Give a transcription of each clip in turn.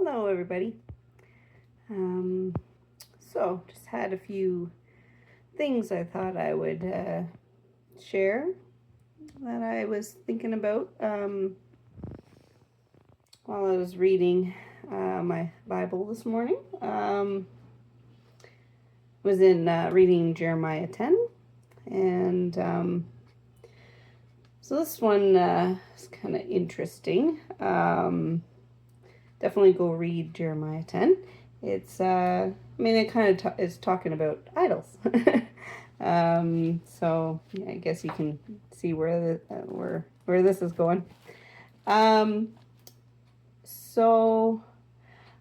Hello, everybody. Um, just had a few things I thought I would share that I was thinking about while I was reading my Bible this morning. Was in reading Jeremiah 10, and so this one is kind of interesting. Definitely go read Jeremiah 10. It's it kind of is talking about idols. Yeah, I guess you can see where this is going. Um, so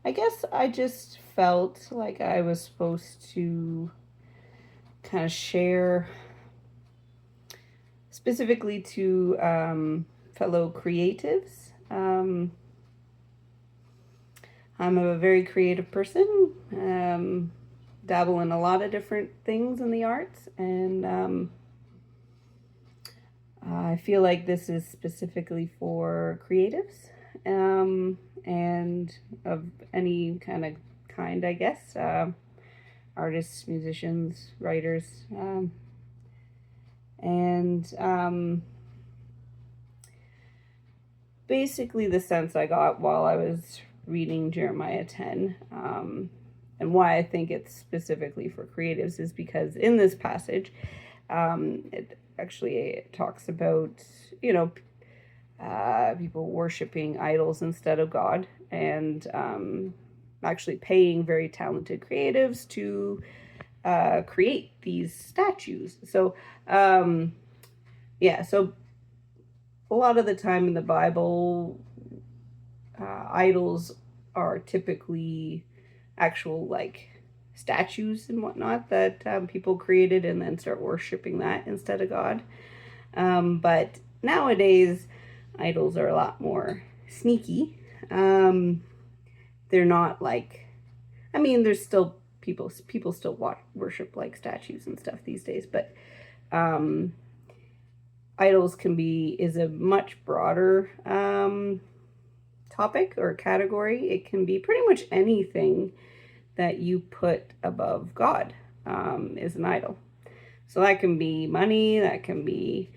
I guess I just felt like I was supposed to kind of share specifically to fellow creatives. I'm a very creative person, dabble in a lot of different things in the arts, and I feel like this is specifically for creatives and of any kind, I guess. Artists, musicians, writers, and basically the sense I got while I was reading Jeremiah 10, and why I think it's specifically for creatives is because in this passage, it actually talks about, people worshiping idols instead of God, and actually paying very talented creatives to create these statues. So a lot of the time in the Bible, idols are typically actual statues and whatnot that people created and then start worshiping that instead of God. But nowadays, idols are a lot more sneaky. They're not there's still people still worship like statues and stuff these days, but um, idols is a much broader topic or category. It can be pretty much anything that you put above God is an idol. So that can be money, that can be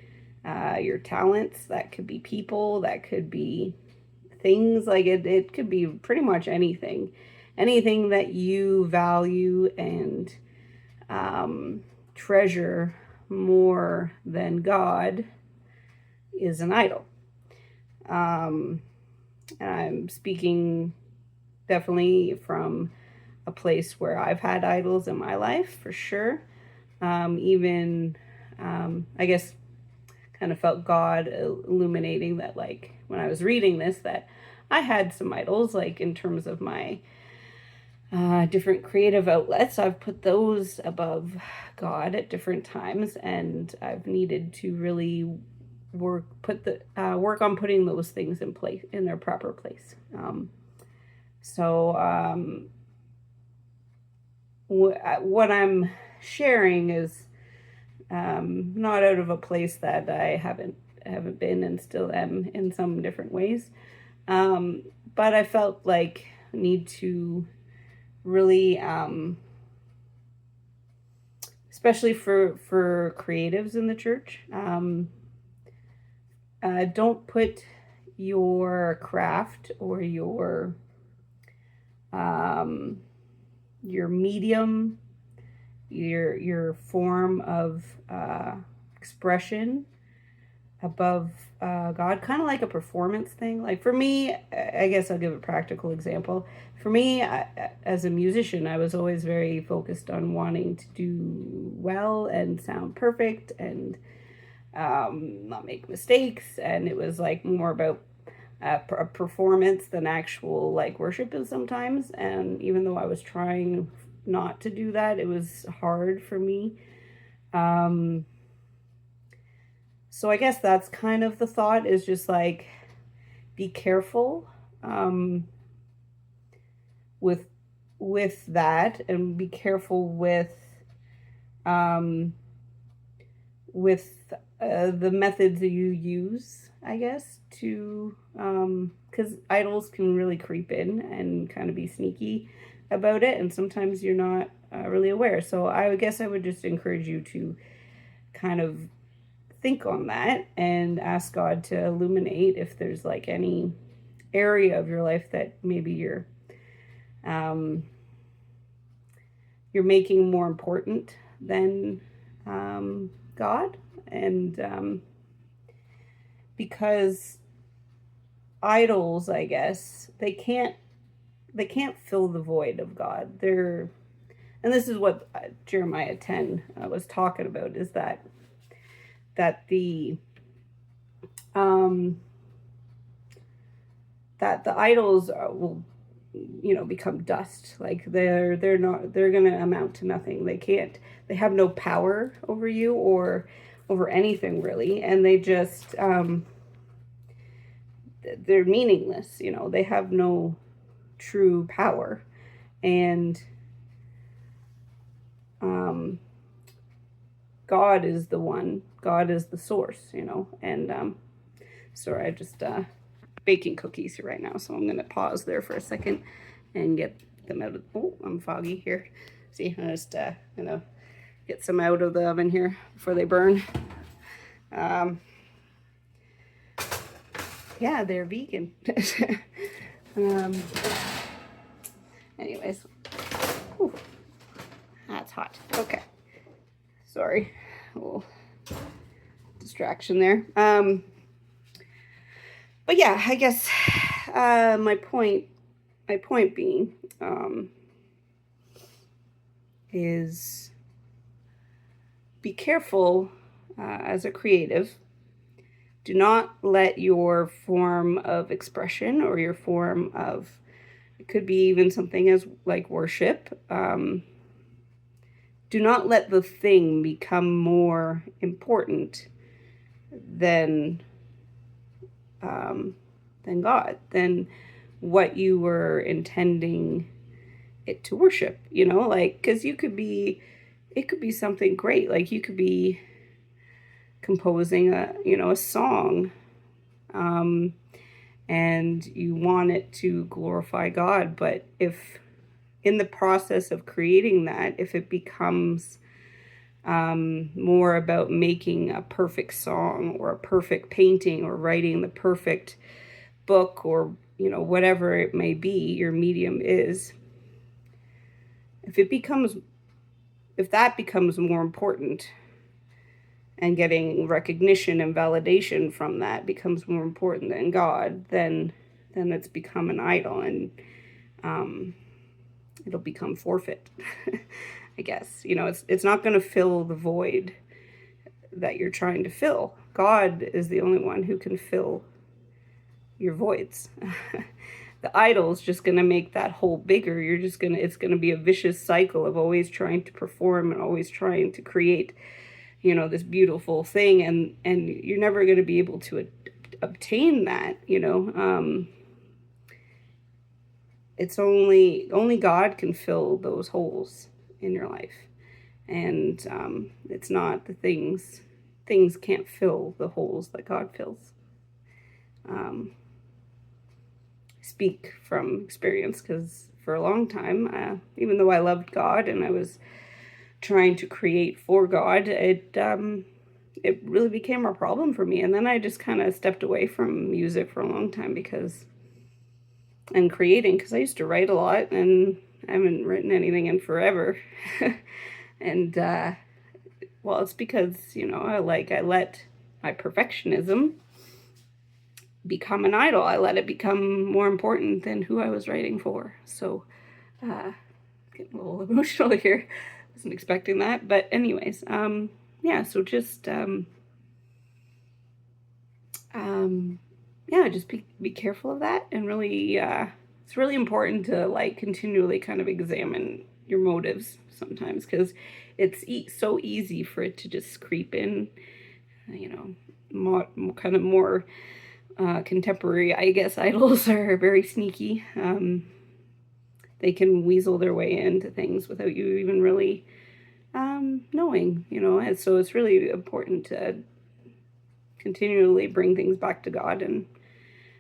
your talents, that could be people, that could be things. It could be pretty much anything. Anything that you value and treasure more than God is an idol. And I'm speaking definitely from a place where I've had idols in my life for sure. Even, I guess, kind of felt God illuminating that, like, when I was reading this, that I had some idols, like, in terms of my different creative outlets. I've put those above God at different times, and I've needed to really work on putting those things in place in their proper place. So what I'm sharing is not out of a place that I haven't been and still am in some different ways. But I felt like I need to really, especially for creatives in the church, don't put your craft or your medium, your form of expression above God, kind of like a performance thing. Like for me, I guess I'll give a practical example. For me, as a musician, I was always very focused on wanting to do well and sound perfect and not make mistakes. And it was like more about a performance than actual like worship is sometimes. And even though I was trying not to do that, it was hard for me. Um, so I guess that's kind of the thought, is just like be careful with that, and be careful um, with the methods that you use, I guess, to, because idols can really creep in and kind of be sneaky about it, and sometimes you're not really aware. So I guess I would just encourage you to kind of think on that and ask God to illuminate if there's like any area of your life that maybe um, you're making more important than God, and because idols, I guess, they can't fill the void of God. And this is what Jeremiah 10 was talking about, is that the um, that the idols will, become dust. Like they're gonna amount to nothing. They have no power over you or over anything really, and they're meaningless. They have no true power, and um, God is the one. God is the source. And sorry, I just baking cookies right now, so I'm gonna pause there for a second and get them out of. Oh, I'm foggy here. See, I'm just gonna get some out of the oven here before they burn. Yeah, they're vegan. um, anyways, whew, that's hot. Okay, sorry, a little distraction there. But yeah, I guess my point being is be careful as a creative. Do not let your form of expression or your form of, it could be even something as like worship, do not let the thing become more important than God, than what you were intending it to worship. Like, because it could be something great. Like you could be composing a song, and you want it to glorify God, but if in the process of creating that, if it becomes more about making a perfect song or a perfect painting or writing the perfect book, or whatever it may be your medium is, if that becomes more important, and getting recognition and validation from that becomes more important than God, then it's become an idol, and it'll become forfeit. I guess it's not going to fill the void that you're trying to fill. God is the only one who can fill your voids. The idol's just going to make that hole bigger. It's going to be a vicious cycle of always trying to perform and always trying to create this beautiful thing, and you're never going to be able to obtain that. It's only God can fill those holes in your life, and it's not the things can't fill the holes that God fills. Speak from experience, because for a long time, even though I loved God and I was trying to create for God, it really became a problem for me. And then I just kind of stepped away from music for a long time and creating, because I used to write a lot, and I haven't written anything in forever. And well, it's because I let my perfectionism become an idol. I let it become more important than who I was writing for. So getting a little emotional here. Wasn't expecting that, but anyways, yeah, so just yeah, just be careful of that, and really it's really important to like continually kind of examine your motives sometimes, because it's so easy for it to just creep in. Kind of more contemporary, I guess, idols are very sneaky. They can weasel their way into things without you even really knowing, and so it's really important to continually bring things back to God and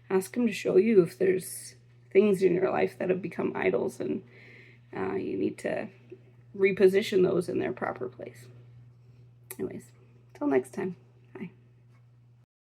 ask Him to show you if there's things in your life that have become idols, and you need to reposition those in their proper place. Anyways, till next time.